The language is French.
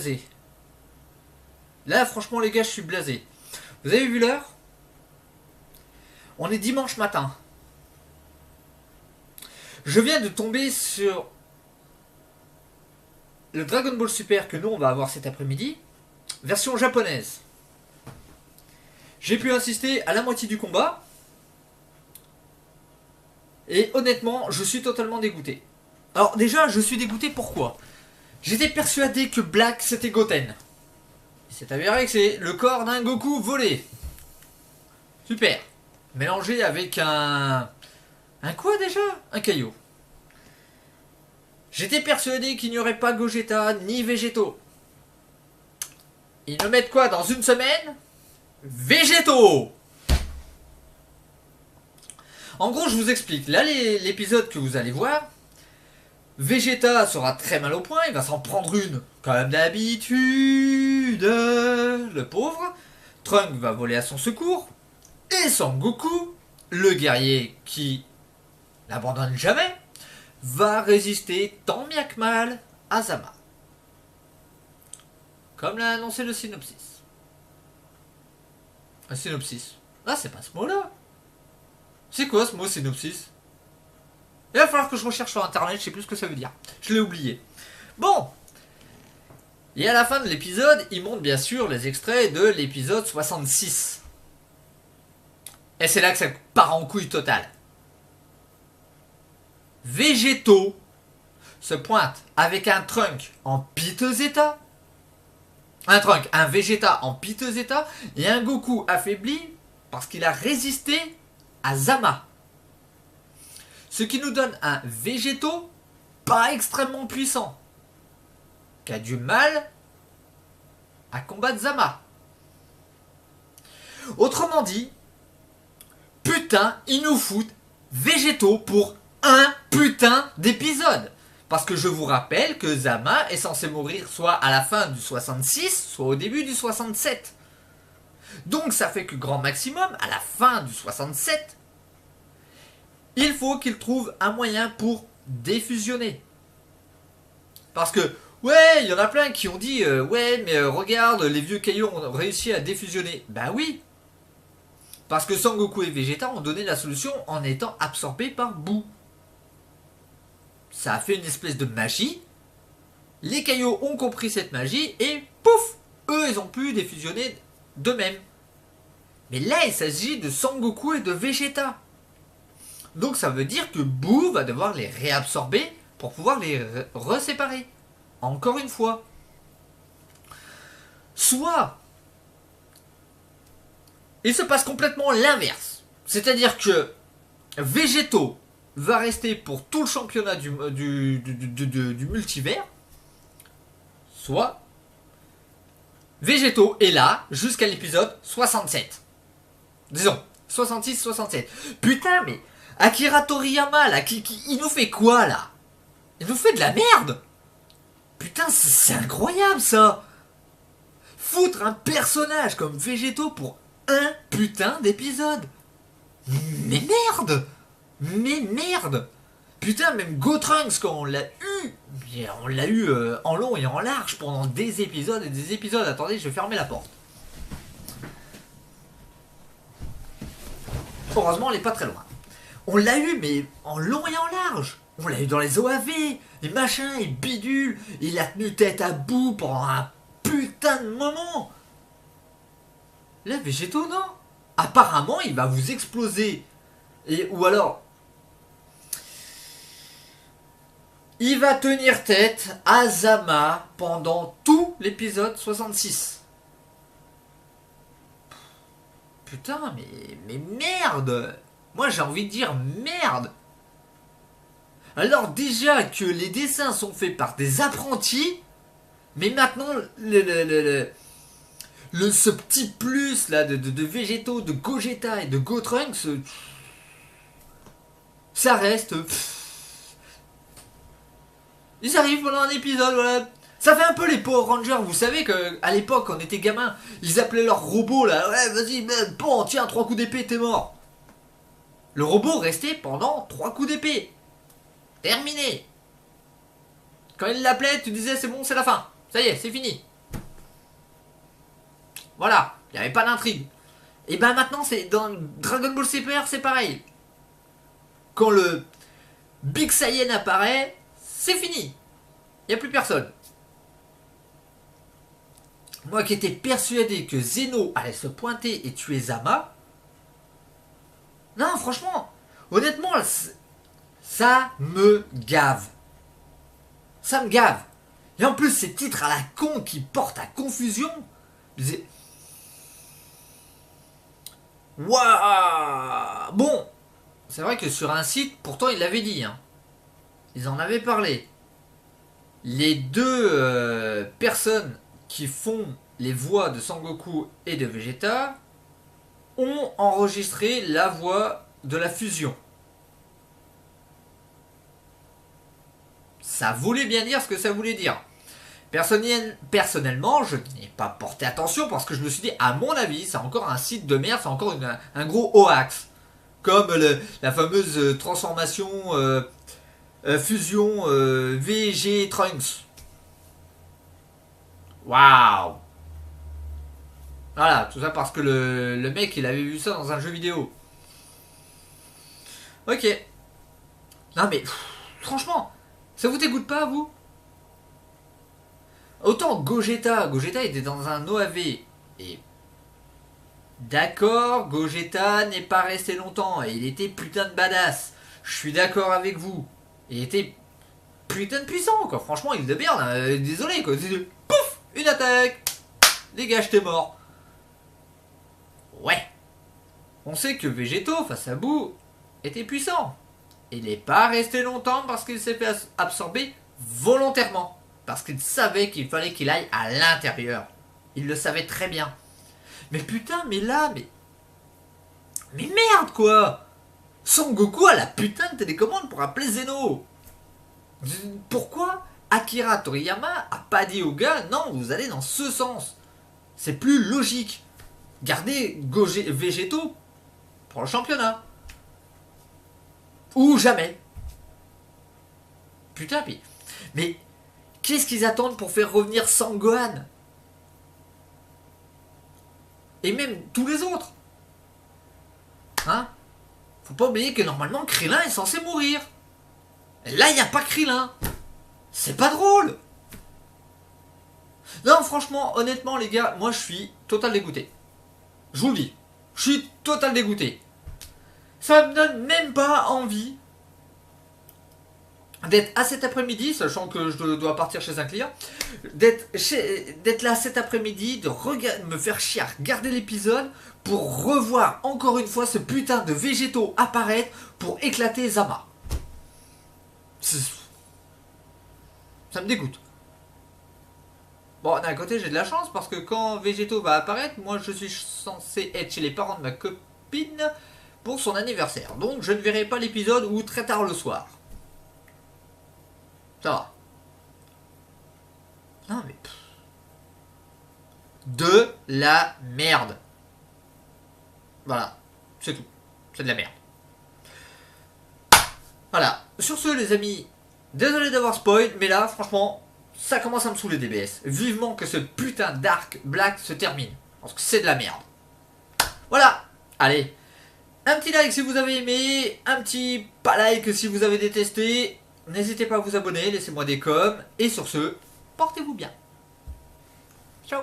blasé. Là, franchement, les gars, je suis blasé. Vous avez vu l'heure? On est dimanche matin. Je viens de tomber sur le Dragon Ball Super que nous, on va avoir cet après-midi. Version japonaise. J'ai pu assister à la moitié du combat. Et honnêtement, je suis totalement dégoûté. Alors déjà, je suis dégoûté pourquoi? J'étais persuadé que Black c'était Goten. Il s'est avéré que c'est le corps d'un Goku volé. Super. Mélangé avec un... Un quoi déjà? Un caillou. J'étais persuadé qu'il n'y aurait pas Gogeta ni Végétaux. Ils me mettent quoi dans une semaine? Végétaux. En gros, je vous explique. Là, l'épisode que vous allez voir, Vegeta sera très mal au point. Il va s'en prendre une, comme d'habitude. Le pauvre. Trunks va voler à son secours. Et Son Goku, le guerrier qui n'abandonne jamais, va résister tant bien que mal à Zama. Comme l'a annoncé le synopsis. Un synopsis. Ah, c'est pas ce mot-là. C'est quoi ce mot synopsis? Il va falloir que je recherche sur internet, je sais plus ce que ça veut dire. Je l'ai oublié. Bon. Et à la fin de l'épisode, il montre bien sûr les extraits de l'épisode 66. Et c'est là que ça part en couille totale. Végétaux se pointe avec un Trunk en piteux état. Un Vegeta en piteux état et un Goku affaibli parce qu'il a résisté à Zama. Ce qui nous donne un Végétaux pas extrêmement puissant, qui a du mal à combattre Zama. Autrement dit, putain, ils nous foutent Végétaux pour un putain d'épisode. Parce que je vous rappelle que Zama est censé mourir soit à la fin du 66, soit au début du 67. Donc ça fait que grand maximum, à la fin du 67, il faut qu'il trouve un moyen pour défusionner. Parce que, ouais, il y en a plein qui ont dit, ouais, mais regarde, les vieux cailloux ont réussi à défusionner. Ben oui. Parce que Sangoku et Vegeta ont donné la solution en étant absorbés par Boo. Ça a fait une espèce de magie. Les cailloux ont compris cette magie et pouf, eux ils ont pu défusionner d'eux-mêmes. Mais là il s'agit de Sangoku et de Vegeta. Donc ça veut dire que Boo va devoir les réabsorber pour pouvoir les reséparer. Encore une fois. Soit il se passe complètement l'inverse. C'est-à-dire que Végétaux va rester pour tout le championnat du multivers. Soit Végétaux est là jusqu'à l'épisode 67. Disons, 66-67. Putain, mais Akira Toriyama, là, il nous fait quoi, là? Il nous fait de la merde. Putain, c'est incroyable, ça. Foutre un personnage comme Végétaux pour un putain d'épisode. Mais merde. Mais merde. Putain, même Gotrunks, quand on l'a eu en long et en large pendant des épisodes et des épisodes. Attendez, je vais fermer la porte. Heureusement, elle est pas très loin. On l'a eu, mais en long et en large. On l'a eu dans les OAV, et machin, et bidule. Il a tenu tête à bout pendant un putain de moment. Là, Végétaux, non. Apparemment, il va vous exploser. Ou alors... il va tenir tête à Zama pendant tout l'épisode 66. Putain, mais merde. Moi, j'ai envie de dire merde. Alors déjà que les dessins sont faits par des apprentis, mais maintenant, ce petit plus là de Végétaux, de Gogeta et de Gotrunks, ça reste... ils arrivent pendant un épisode, voilà. Ça fait un peu les Power Rangers, vous savez qu'à l'époque, quand on était gamin, ils appelaient leur robot là, ouais, vas-y, bon, tiens, 3 coups d'épée, t'es mort. Le robot restait pendant 3 coups d'épée. Terminé. Quand il l'appelait, tu disais, c'est bon, c'est la fin. Ça y est, c'est fini. Voilà, il n'y avait pas d'intrigue. Et ben maintenant, c'est dans Dragon Ball Super, c'est pareil. Quand le Big Saiyan apparaît, c'est fini. Il n'y a plus personne. Moi qui étais persuadé que Zeno allait se pointer et tuer Zama. Non, franchement, honnêtement, ça me gave. Ça me gave. Et en plus, ces titres à la con qui portent à confusion. Waouh. Bon, c'est vrai que sur un site, pourtant ils l'avaient dit. Hein. Ils en avaient parlé. Les deux personnes qui font les voix de Sangoku et de Vegeta ont enregistré la voix de la fusion. Ça voulait bien dire ce que ça voulait dire. Personnellement, je n'ai pas porté attention parce que je me suis dit, à mon avis, c'est encore un site de merde, c'est encore un gros hoax. Comme la fameuse transformation fusion VG Trunks. Waouh! Voilà, tout ça parce que le mec, il avait vu ça dans un jeu vidéo. Ok. Non mais, franchement, ça vous dégoûte pas, vous? Autant Gogeta était dans un OAV. Et d'accord, Gogeta n'est pas resté longtemps. Et il était putain de badass. Je suis d'accord avec vous. Il était putain de puissant, quoi. Franchement, il de merde. Désolé, quoi. Pouf! Une attaque! Dégage, t'es mort. Ouais. On sait que Végéto, face à Boo, était puissant. Il n'est pas resté longtemps parce qu'il s'est fait absorber volontairement. Parce qu'il savait qu'il fallait qu'il aille à l'intérieur. Il le savait très bien. Mais putain, mais là, mais merde, quoi! Son Goku a la putain de télécommande pour appeler Zeno. Pourquoi Akira Toriyama a pas dit au gars, non, vous allez dans ce sens. C'est plus logique. Gardez Végéto pour le championnat. Ou jamais. Putain, mais qu'est-ce qu'ils attendent pour faire revenir Sangohan? Et même tous les autres. Hein? Faut pas oublier que normalement Krillin est censé mourir. Et là, il n'y a pas Krillin. C'est pas drôle. Non, franchement, honnêtement, les gars, moi je suis total dégoûté. Je vous le dis. Je suis total dégoûté. Ça me donne même pas envie d'être à cet après-midi, sachant que je dois partir chez un client, d'être là cet après-midi, de me faire chier à regarder l'épisode pour revoir encore une fois ce putain de Végéto apparaître pour éclater Zama. Ça me dégoûte. Bon, d'un côté, j'ai de la chance parce que quand Végéto va apparaître, moi je suis censé être chez les parents de ma copine pour son anniversaire. Donc je ne verrai pas l'épisode ou très tard le soir. Ça va. Non mais... De la merde. Voilà. C'est tout. C'est de la merde. Voilà. Sur ce, les amis, désolé d'avoir spoil, mais là, franchement, ça commence à me saouler DBS. Vivement que ce putain d'arc black se termine. Parce que c'est de la merde. Voilà. Allez. Un petit like si vous avez aimé. Un petit pas like si vous avez détesté. N'hésitez pas à vous abonner, laissez-moi des coms. Et sur ce, portez-vous bien. Ciao.